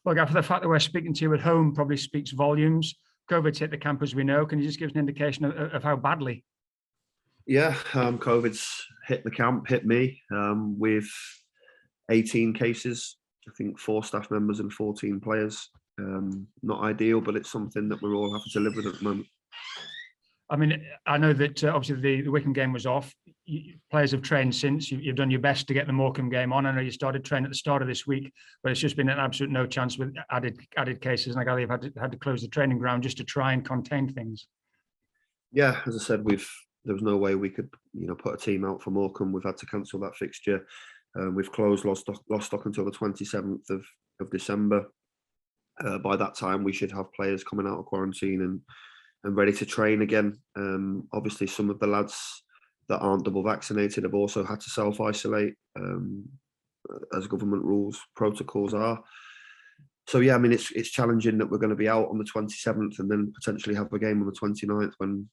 Well, Gav, the fact that we're speaking to you at home probably speaks volumes. COVID's hit the camp, as we know. Can you just give us an indication of how badly? Yeah, COVID's hit the camp, hit me with 18 cases. I think 4 staff members and 14 players. Not ideal, but it's something that we're all having to live with at the moment. I mean, I know that obviously the Wycombe game was off. Players have trained since. You've done your best to get the Morecambe game on. I know you started training at the start of this week, but it's just been an absolute no chance with added cases. And I gather you've had to close the training ground just to try and contain things. Yeah, as I said, there was no way we could, put a team out for Morecambe. We've had to cancel that fixture. We've closed Lostock until the 27th of December. By that time, we should have players coming out of quarantine and ready to train again. Obviously, some of the lads that aren't double vaccinated have also had to self-isolate, as government rules, protocols are. So yeah, I mean, it's challenging that we're going to be out on the 27th and then potentially have a game on the 29th when,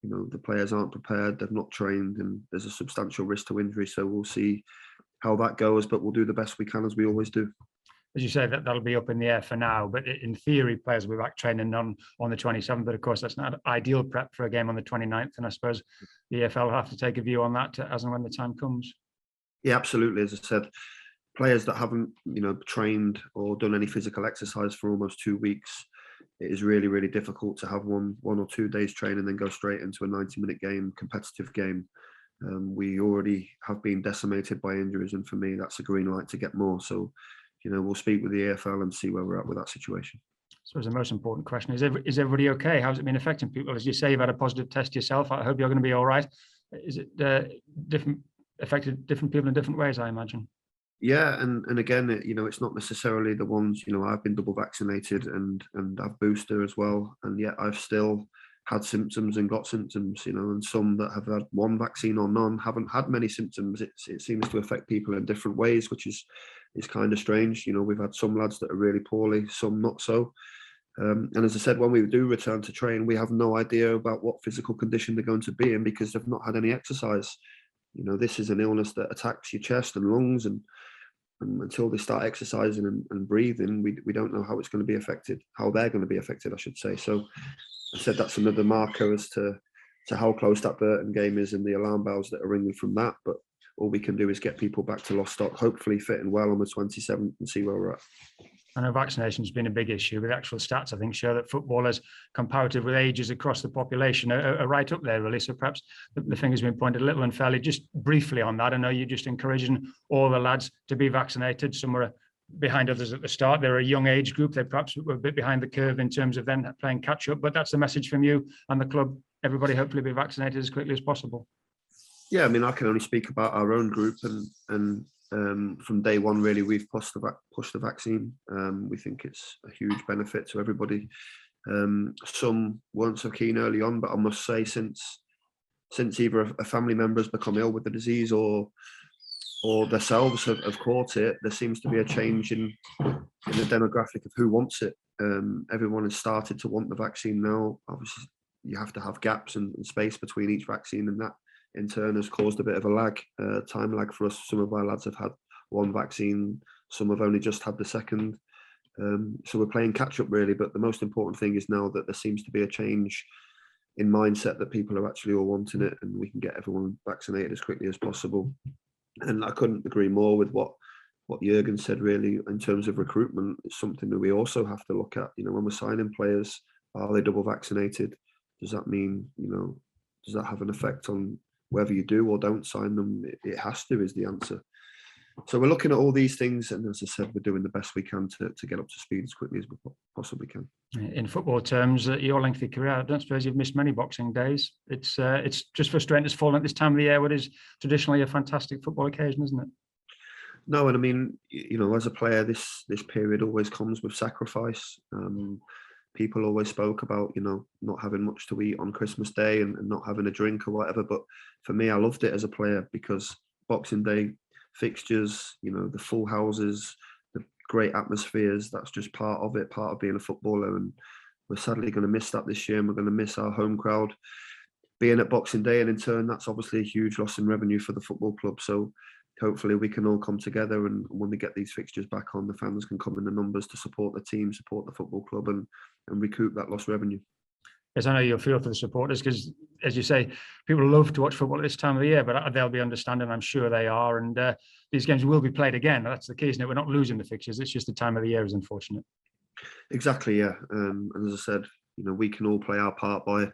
the players aren't prepared, they've not trained, and there's a substantial risk to injury. So we'll see how that goes, but we'll do the best we can as we always do. As you say, that'll be up in the air for now, but in theory, players will be back training on the 27th. But of course, that's not ideal prep for a game on the 29th. And I suppose the EFL will have to take a view on that as and when the time comes. Yeah, absolutely. As I said, players that haven't, trained or done any physical exercise for almost 2 weeks, it is really, really difficult to have one or 2 days training and then go straight into a 90-minute game, competitive game. We already have been decimated by injuries, and for me, that's a green light to get more. So, we'll speak with the EFL and see where we're at with that situation. So the most important question is everybody okay? How's it been affecting people? As you say, you've had a positive test yourself. I hope you're going to be all right. Is it affected different people in different ways, I imagine? Yeah, and again, it's not necessarily the ones, I've been double vaccinated and I've booster as well, and yet I've still had symptoms and got symptoms, and some that have had one vaccine or none haven't had many symptoms. It seems to affect people in different ways, which is kind of strange. We've had some lads that are really poorly, some not so. And as I said, when we do return to train, we have no idea about what physical condition they're going to be in because they've not had any exercise. This is an illness that attacks your chest and lungs, and until they start exercising and breathing, we don't know how it's going to be affected, how they're going to be affected, I should say. So I said that's another marker as to how close that Bolton game is and the alarm bells that are ringing from that. But all we can do is get people back to Lostock, hopefully fitting well on the 27th, and see where we're at. I know vaccination has been a big issue, but actual stats, I think, show that footballers, comparative with ages across the population, are right up there, really. So perhaps the finger's been pointed a little unfairly. Just briefly on that, I know you're just encouraging all the lads to be vaccinated. Some were behind others at the start. They're a young age group. They perhaps were a bit behind the curve in terms of then playing catch up. But that's the message from you and the club. Everybody hopefully be vaccinated as quickly as possible. Yeah, I mean, I can only speak about our own group, and from day one, really, we've pushed the vaccine. We think it's a huge benefit to everybody. Some weren't so keen early on, but I must say, since either a family member has become ill with the disease or themselves have caught it, there seems to be a change in the demographic of who wants it. Everyone has started to want the vaccine now. Obviously, you have to have gaps and space between each vaccine, and that in turn has caused a bit of a time lag for us. Some of our lads have had one vaccine, some have only just had the second. So we're playing catch up, really. But the most important thing is now that there seems to be a change in mindset, that people are actually all wanting it, and we can get everyone vaccinated as quickly as possible. And I couldn't agree more with what Jürgen said, really, in terms of recruitment. It's something that we also have to look at. When we're signing players, are they double vaccinated? Does that mean, does that have an effect on whether you do or don't sign them? It has to, is the answer. So we're looking at all these things, and as I said, we're doing the best we can to get up to speed as quickly as we possibly can. In football terms, your lengthy career, I don't suppose you've missed many Boxing Days. It's just frustrating it's fallen at this time of the year, what is traditionally a fantastic football occasion, isn't it? No, and I mean, as a player, this period always comes with sacrifice. People always spoke about, not having much to eat on Christmas Day and not having a drink or whatever. But for me, I loved it as a player because Boxing Day fixtures, the full houses, the great atmospheres, that's just part of it, part of being a footballer. And we're sadly going to miss that this year, and we're going to miss our home crowd being at Boxing Day. And in turn, that's obviously a huge loss in revenue for the football club. So hopefully we can all come together, and when we get these fixtures back on, the fans can come in the numbers to support the team, support the football club, and recoup that lost revenue. Yes, I know you'll feel for the supporters because, as you say, people love to watch football at this time of the year, but they'll be understanding, I'm sure they are. And these games will be played again. That's the key, isn't it? We're not losing the fixtures. It's just the time of the year is unfortunate. Exactly, yeah. And as I said, we can all play our part by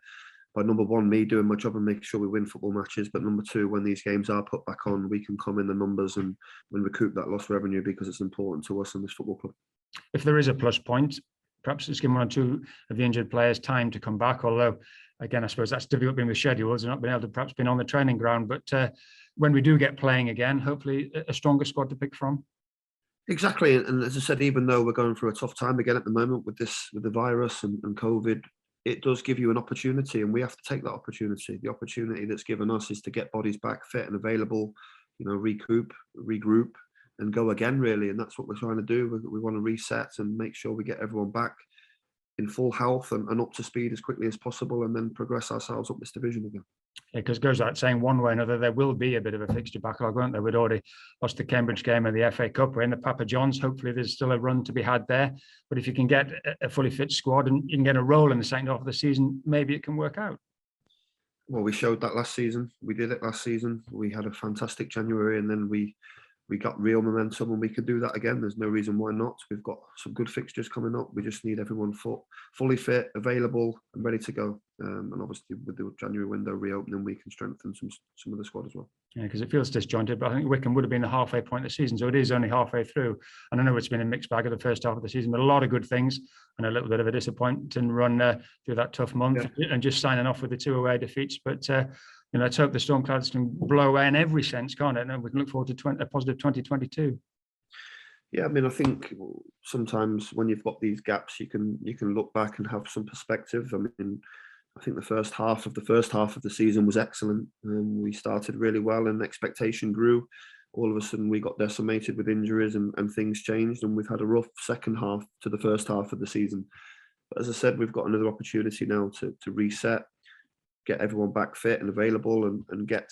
number one, me doing my job and making sure we win football matches. But number two, when these games are put back on, we can come in the numbers and recoup that lost revenue, because it's important to us in this football club. If there is a plus point, perhaps it's given one or two of the injured players time to come back. Although, again, I suppose that's difficult being with schedules and not being able to perhaps be on the training ground. But when we do get playing again, hopefully a stronger squad to pick from. Exactly, and as I said, even though we're going through a tough time again at the moment with the virus and COVID, it does give you an opportunity, and we have to take that opportunity. The opportunity that's given us is to get bodies back fit and available, recoup, regroup, and go again, really. And that's what we're trying to do. We want to reset and make sure we get everyone back in full health and up to speed as quickly as possible, and then progress ourselves up this division again. Yeah, because it goes without saying, one way or another, there will be a bit of a fixture backlog, won't there? We'd already lost the Cambridge game and the FA Cup. We're in the Papa John's. Hopefully there's still a run to be had there. But if you can get a fully fit squad and you can get a role in the second half of the season, maybe it can work out. Well, we showed that last season. We did it last season. We had a fantastic January, and then we got real momentum, and we could do that again. There's no reason why not. We've got some good fixtures coming up. We just need everyone fully fit, available, and ready to go. And obviously, with the January window reopening, we can strengthen some of the squad as well. Yeah, because it feels disjointed, but I think Wycombe would have been the halfway point of the season, so it is only halfway through. And I know it's been a mixed bag of the first half of the season, but a lot of good things and a little bit of a disappointing run through that tough month, and just signing off with the 2 away defeats. But let's hope the storm clouds can blow away in every sense, can't it? And we can look forward to a positive 2022. Yeah, I mean, I think sometimes when you've got these gaps, you can look back and have some perspective. I mean, I think the first half of the season was excellent. We started really well, and expectation grew. All of a sudden, we got decimated with injuries, and things changed, and we've had a rough second half to the first half of the season. But as I said, we've got another opportunity now to reset, get everyone back fit and available, and get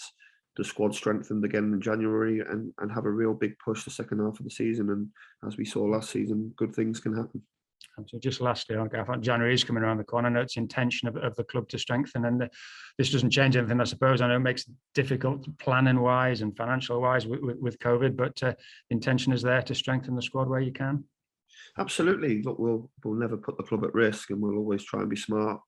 the squad strengthened again in January, and have a real big push the second half of the season. And as we saw last season, good things can happen. And so just lastly, January is coming around the corner. I know it's the intention of the club to strengthen, and this doesn't change anything, I suppose. I know it makes it difficult planning wise and financial wise with COVID, but the intention is there to strengthen the squad where you can. Absolutely. Look, we'll never put the club at risk, and we'll always try and be smart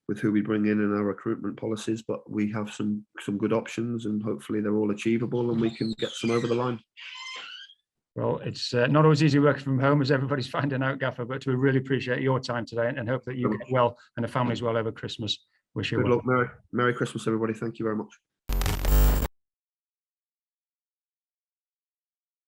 with who we bring in our recruitment policies, but we have some good options, and hopefully they're all achievable and we can get some over the line. Well, it's not always easy working from home, as everybody's finding out, Gaffer, but we really appreciate your time today, and hope that you get well and the family's well over Christmas. Wish you well. Good luck. Merry Christmas, everybody. Thank you very much.